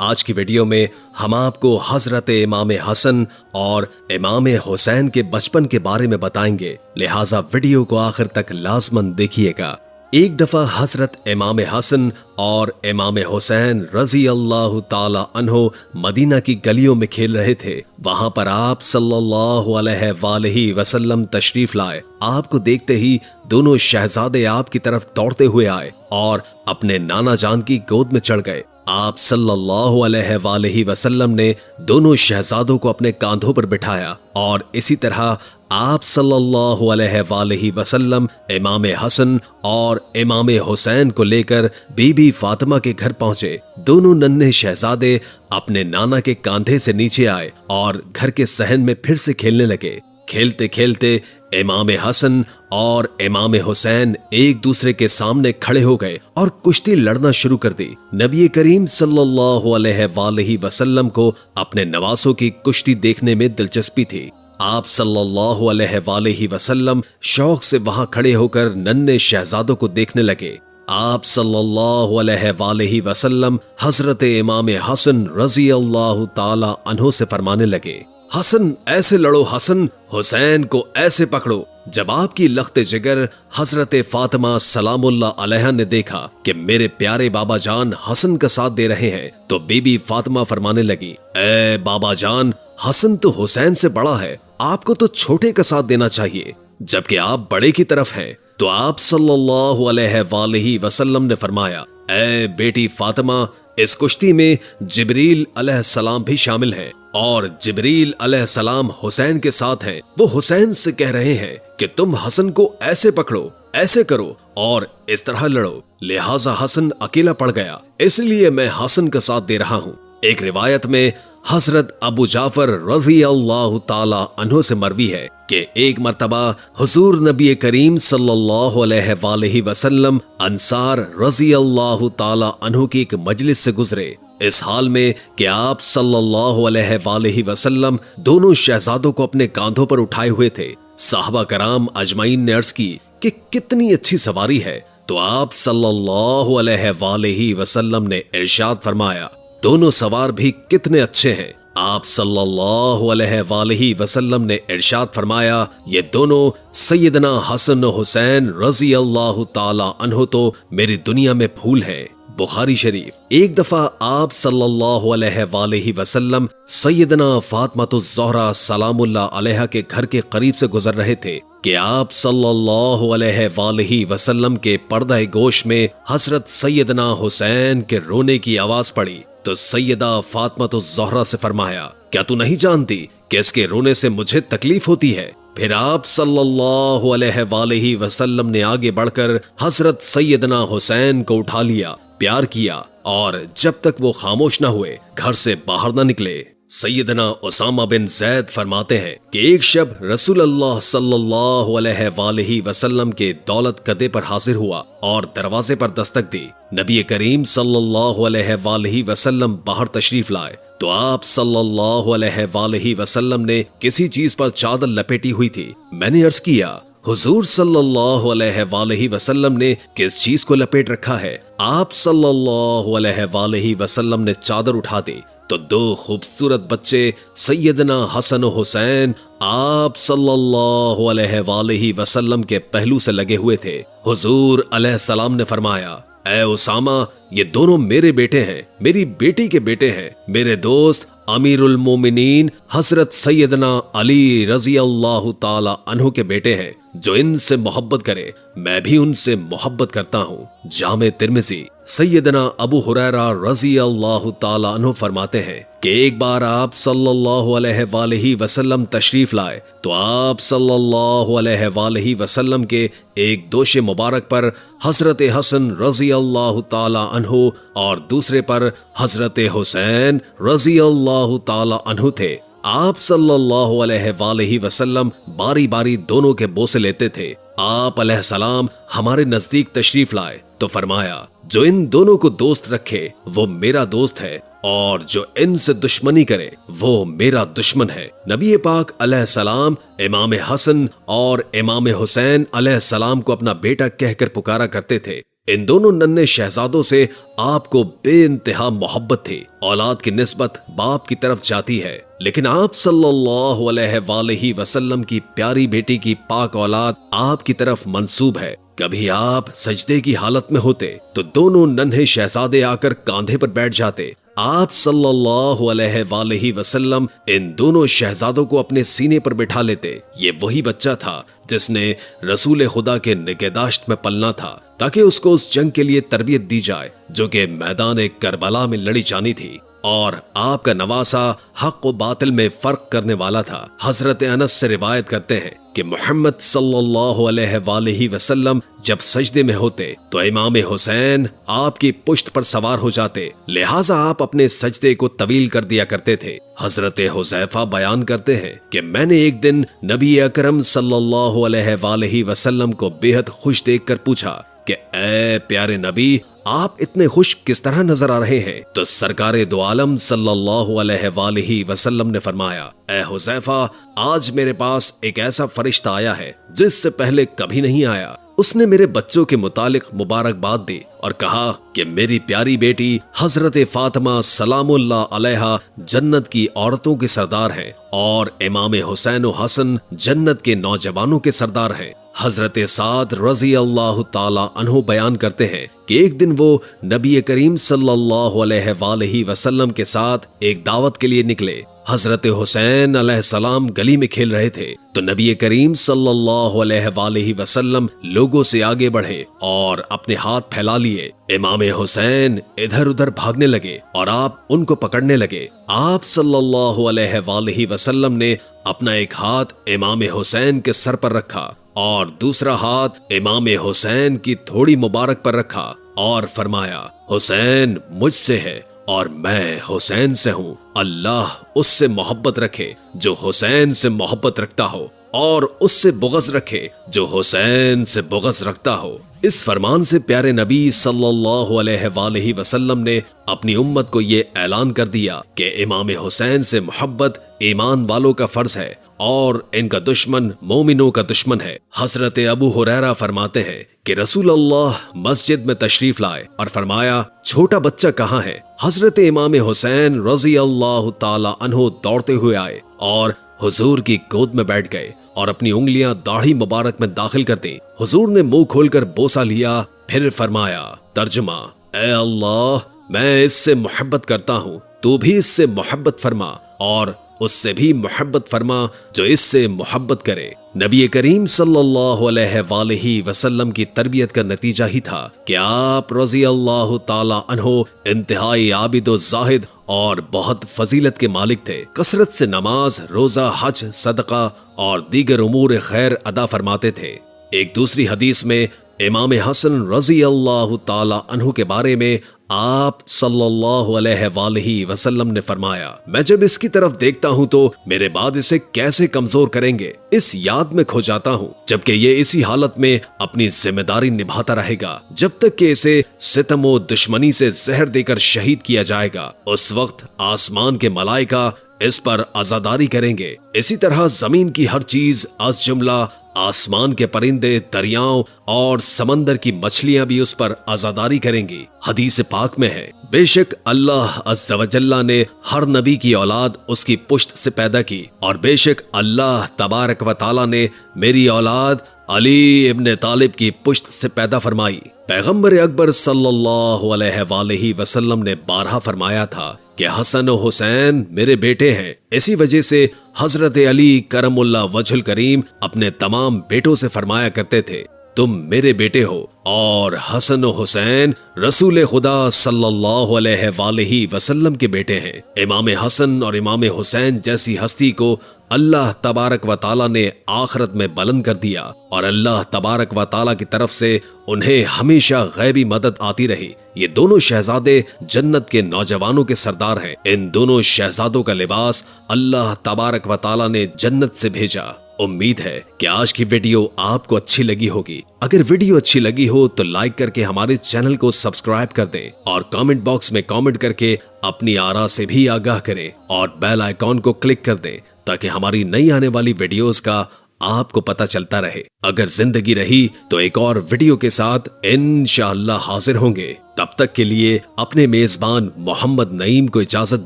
آج کی ویڈیو میں ہم آپ کو حضرت امام حسن اور امام حسین کے بچپن کے بارے میں بتائیں گے، لہٰذا ویڈیو کو آخر تک لازماً دیکھیے گا۔ ایک دفعہ حضرت امام حسن اور امام حسین رضی اللہ تعالی عنہ مدینہ کی گلیوں میں کھیل رہے تھے۔ وہاں پر آپ صلی اللہ علیہ وآلہ وسلم تشریف لائے۔ آپ کو دیکھتے ہی دونوں شہزادے آپ کی طرف دوڑتے ہوئے آئے اور اپنے نانا جان کی گود میں چڑھ گئے۔ آپ صلی اللہ علیہ وآلہ وسلم نے دونوں شہزادوں کو اپنے کاندھوں پر بٹھایا اور اسی طرح آپ صلی اللہ علیہ وآلہ وسلم امام حسن اور امام حسین کو لے کر بی بی فاطمہ کے گھر پہنچے۔ دونوں ننھے شہزادے اپنے نانا کے کاندھے سے نیچے آئے اور گھر کے صحن میں پھر سے کھیلنے لگے۔ کھیلتے کھیلتے امام حسن اور امام حسین ایک دوسرے کے سامنے کھڑے ہو گئے اور کشتی لڑنا شروع کر دی۔ نبی کریم صلی اللہ علیہ وآلہ وسلم کو اپنے نواسوں کی کشتی دیکھنے میں دلچسپی تھی۔ آپ صلی اللہ علیہ وآلہ وسلم شوق سے وہاں کھڑے ہو کر ننھے شہزادوں کو دیکھنے لگے۔ آپ صلی اللہ علیہ وآلہ وسلم حضرت امام حسن رضی اللہ تعالی عنہ سے فرمانے لگے، حسن ایسے لڑو، حسن حسین کو ایسے پکڑو۔ جب آپ کی لخت جگر حضرت فاطمہ سلام اللہ علیہ نے دیکھا کہ میرے پیارے بابا جان حسن کا ساتھ دے رہے ہیں تو بی بی فاطمہ فرمانے لگی، اے بابا جان، حسن تو حسین سے بڑا ہے، آپ کو تو چھوٹے کا ساتھ دینا چاہیے، جبکہ آپ بڑے کی طرف ہیں۔ تو آپ صلی اللہ علیہ وآلہ وسلم نے فرمایا، اے بیٹی فاطمہ، اس کشتی میں جبریل علیہ السلام بھی شامل ہیں اور جبریل علیہ السلام حسین کے ساتھ ہیں۔ وہ حسین سے کہہ رہے ہیں کہ تم حسن کو ایسے پکڑو، ایسے کرو اور اس طرح لڑو، لہٰذا حسن اکیلا پڑ گیا، اس لیے میں حسن کا ساتھ دے رہا ہوں۔ ایک روایت میں حضرت ابو جعفر رضی اللہ تعالی عنہ سے مروی ہے کہ ایک مرتبہ حضور نبی کریم صلی اللہ علیہ وآلہ وسلم انصار رضی اللہ تعالی عنہ کی ایک مجلس سے گزرے، اس حال میں کہ آپ صلی اللہ علیہ وآلہ وسلم دونوں شہزادوں کو اپنے کاندھوں پر اٹھائے ہوئے تھے۔ صحابہ کرام اجمعین نے عرض کی کہ کتنی اچھی سواری ہے، تو آپ صلی اللہ علیہ وآلہ وسلم نے ارشاد فرمایا، دونوں سوار بھی کتنے اچھے ہیں۔ آپ صلی اللہ علیہ وآلہ وسلم نے ارشاد فرمایا، یہ دونوں سیدنا حسن و حسین رضی اللہ تعالی عنہ تو میری دنیا میں پھول ہیں۔ بخاری شریف۔ ایک دفعہ آپ صلی اللہ علیہ وآلہ وسلم سیدنا فاطمۃ الزہرا سلام اللہ علیہ کے گھر کے قریب سے گزر رہے تھے کہ آپ صلی اللہ علیہ وآلہ وسلم کے پردہ گوش میں حضرت سیدنا حسین کے رونے کی آواز پڑی تو سیدہ فاطمۃ الزہرا سے فرمایا، کیا تو نہیں جانتی کہ اس کے رونے سے مجھے تکلیف ہوتی ہے؟ پھر آپ صلی اللہ علیہ وآلہ وسلم نے آگے بڑھ کر حضرت سیدنا حسین کو اٹھا لیا، پیار کیا اور جب تک وہ خاموش نہ ہوئے گھر سے باہر نہ نکلے۔ سیدنا اسامہ بن زید فرماتے ہیں کہ ایک شب رسول اللہ صلی اللہ علیہ وآلہ وسلم کے دولت کدے پر حاضر ہوا اور دروازے پر دستک دی۔ نبی کریم صلی اللہ علیہ وآلہ وسلم باہر تشریف لائے تو آپ صلی اللہ علیہ وآلہ وسلم نے کسی چیز پر چادر لپیٹی ہوئی تھی۔ میں نے عرض کیا، حضور صلی اللہ علیہ وآلہ وسلم نے کس چیز کو لپیٹ رکھا ہے؟ آپ صلی اللہ علیہ وآلہ وسلم نے چادر اٹھا دی تو دو خوبصورت بچے سیدنا حسن و حسین آپ صلی اللہ علیہ وآلہ وسلم کے پہلو سے لگے ہوئے تھے۔ حضور علیہ السلام نے فرمایا، اے اسامہ، یہ دونوں میرے بیٹے ہیں، میری بیٹی کے بیٹے ہیں، میرے دوست امیر المومنین حضرت سیدنا علی رضی اللہ تعالی عنہ کے بیٹے ہیں، جو ان سے محبت کرے میں بھی ان سے محبت کرتا ہوں۔ جامع ترمذی۔ سیدنا ابو ہریرہ رضی اللہ تعالی عنہ فرماتے ہیں کہ ایک بار آپ صلی اللہ علیہ وآلہ وسلم تشریف لائے تو آپ صلی اللہ علیہ وآلہ وسلم کے ایک دوش مبارک پر حضرت حسن رضی اللہ تعالی عنہ اور دوسرے پر حضرت حسین رضی اللہ تعالی عنہ تھے۔ آپ صلی اللہ علیہ وآلہ وسلم باری باری دونوں کے بوسے لیتے تھے۔ آپ علیہ السلام ہمارے نزدیک تشریف لائے تو فرمایا، جو ان دونوں کو دوست رکھے وہ میرا دوست ہے اور جو ان سے دشمنی کرے وہ میرا دشمن ہے۔ نبی پاک علیہ السلام امام حسن اور امام حسین علیہ السلام کو اپنا بیٹا کہہ کر پکارا کرتے تھے۔ ان دونوں ننھے شہزادوں سے آپ کو بے انتہا محبت تھی۔ اولاد کی نسبت باپ کی طرف جاتی ہے، لیکن آپ صلی اللہ علیہ وآلہ وسلم کی پیاری بیٹی کی پاک اولاد آپ کی طرف منسوب ہے۔ کبھی آپ سجدے کی حالت میں ہوتے تو دونوں ننھے شہزادے آ کر کاندھے پر بیٹھ جاتے۔ آپ صلی اللہ علیہ وآلہ وسلم ان دونوں شہزادوں کو اپنے سینے پر بٹھا لیتے۔ یہ وہی بچہ تھا جس نے رسول خدا کے نگہداشت میں پلنا تھا، تاکہ اس کو اس جنگ کے لیے تربیت دی جائے جو کہ میدان کربلا میں لڑی جانی تھی، اور آپ کا نواسا حق و باطل میں فرق کرنے والا تھا۔ حضرت انس سے روایت کرتے ہیں کہ محمد صلی اللہ علیہ وآلہ وسلم جب سجدے میں ہوتے تو امام حسین آپ کی پشت پر سوار ہو جاتے، لہٰذا آپ اپنے سجدے کو طویل کر دیا کرتے تھے۔ حضرت حذیفہ بیان کرتے ہیں کہ میں نے ایک دن نبی اکرم صلی اللہ علیہ وآلہ وسلم کو بے حد خوش دیکھ کر پوچھا کہ اے پیارے نبی، آپ اتنے خوش کس طرح نظر آ رہے ہیں؟ تو سرکار دو عالم صلی اللہ علیہ وآلہ وسلم نے فرمایا، اے حذیفہ، آج میرے پاس ایک ایسا فرشتہ آیا ہے جس سے پہلے کبھی نہیں آیا۔ اس نے میرے بچوں کے متعلق مبارکباد دی اور کہا کہ میری پیاری بیٹی حضرت فاطمہ سلام اللہ علیہا جنت کی عورتوں کے سردار ہیں، اور امام حسین و حسن جنت کے نوجوانوں کے سردار ہیں۔ حضرت سعد رضی اللہ تعالی عنہ بیان کرتے ہیں کہ ایک دن وہ نبی کریم صلی اللہ علیہ وآلہ وسلم کے ساتھ ایک دعوت کے لیے نکلے۔ حضرت حسین علیہ السلام گلی میں کھیل رہے تھے تو نبی کریم صلی اللہ علیہ وآلہ وسلم لوگوں سے آگے بڑھے اور اپنے ہاتھ پھیلا لیے۔ امام حسین ادھر ادھر بھاگنے لگے اور آپ ان کو پکڑنے لگے۔ آپ صلی اللہ علیہ وآلہ وسلم نے اپنا ایک ہاتھ امام حسین کے سر پر رکھا اور دوسرا ہاتھ امام حسین کی تھوڑی مبارک پر رکھا اور فرمایا، حسین مجھ سے ہے اور میں حسین سے ہوں۔ اللہ اس سے محبت رکھے جو حسین سے محبت رکھتا ہو، اور اس سے بغض رکھے جو حسین سے بغض رکھتا ہو۔ اس فرمان سے پیارے نبی صلی اللہ علیہ وآلہ وسلم نے اپنی امت کو یہ اعلان کر دیا کہ امام حسین سے محبت ایمان والوں کا فرض ہے اور ان کا دشمن مومنوں کا دشمن ہے۔ حضرت ابو ہریرہ فرماتے ہیں کہ رسول اللہ مسجد میں تشریف لائے اور فرمایا، چھوٹا بچہ کہاں ہے؟ حضرت امام حسین رضی اللہ تعالی عنہ دوڑتے ہوئے آئے اور حضور کی گود میں بیٹھ گئے اور اپنی انگلیاں داڑھی مبارک میں داخل کر دیں۔ حضور نے منہ کھول کر بوسہ لیا، پھر فرمایا، ترجمہ، اے اللہ، میں اس سے محبت کرتا ہوں، تو بھی اس سے محبت فرما، اور اس سے بھی محبت فرما جو اس سے محبت کرے۔ نبی کریم صلی اللہ علیہ وآلہ وسلم کی تربیت کا نتیجہ ہی تھا کہ آپ رضی اللہ تعالی عنہ انتہائی عابد و زاہد اور بہت فضیلت کے مالک تھے۔ کثرت سے نماز، روزہ، حج، صدقہ اور دیگر امور خیر ادا فرماتے تھے۔ ایک دوسری حدیث میں امام حسن رضی اللہ تعالی عنہ کے بارے میں آپ صلی اللہ علیہ وآلہ وسلم نے فرمایا، میں جب اس کی طرف دیکھتا ہوں تو میرے بعد اسے کیسے کمزور کریں گے، اس یاد میں کھو جاتا ہوں جبکہ یہ اسی حالت میں اپنی ذمہ داری نبھاتا رہے گا جب تک کہ اسے ستم و دشمنی سے زہر دے کر شہید کیا جائے گا۔ اس وقت آسمان کے ملائکہ اس پر عزاداری کریں گے، اسی طرح زمین کی ہر چیز از جملہ آسمان کے پرندے، دریاؤں اور سمندر کی مچھلیاں بھی اس پر عزاداری کریں گی۔ حدیث پاک میں ہے، بے شک اللہ عز و جل نے ہر نبی کی اولاد اس کی پشت سے پیدا کی، اور بے شک اللہ تبارک و تعالی نے میری اولاد علی ابن طالب کی پشت سے پیدا فرمائی۔ پیغمبر اکبر صلی اللہ علیہ وآلہ وسلم نے بارہا فرمایا تھا کہ حسن و حسین میرے بیٹے ہیں۔ اسی وجہ سے حضرت علی کرم اللہ وجہ الکریم اپنے تمام بیٹوں سے فرمایا کرتے تھے، تم میرے بیٹے ہو، اور حسن و حسین رسول خدا صلی اللہ علیہ وآلہ وسلم کے بیٹے ہیں۔ امام حسن اور امام حسین جیسی ہستی کو اللہ تبارک و تعالی نے آخرت میں بلند کر دیا، اور اللہ تبارک و تعالی کی طرف سے انہیں ہمیشہ غیبی مدد آتی رہی۔ یہ دونوں شہزادے جنت کے نوجوانوں کے سردار ہیں۔ ان دونوں شہزادوں کا لباس اللہ تبارک و تعالی نے جنت سے بھیجا۔ امید ہے کہ آج کی ویڈیو آپ کو اچھی لگی ہوگی۔ اگر ویڈیو اچھی لگی ہو تو لائک کر کے ہمارے چینل کو سبسکرائب کر دیں، اور کامنٹ باکس میں کامنٹ کر کے اپنی آراء سے بھی آگاہ کریں، اور بیل آئیکن کو کلک کر دیں تاکہ ہماری نئی آنے والی ویڈیوز کا آپ کو پتہ چلتا رہے۔ اگر زندگی رہی تو ایک اور ویڈیو کے ساتھ انشاءاللہ حاضر ہوں گے۔ تب تک کے لیے اپنے میزبان محمد نعیم کو اجازت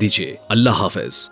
دیجیے۔ اللہ حافظ۔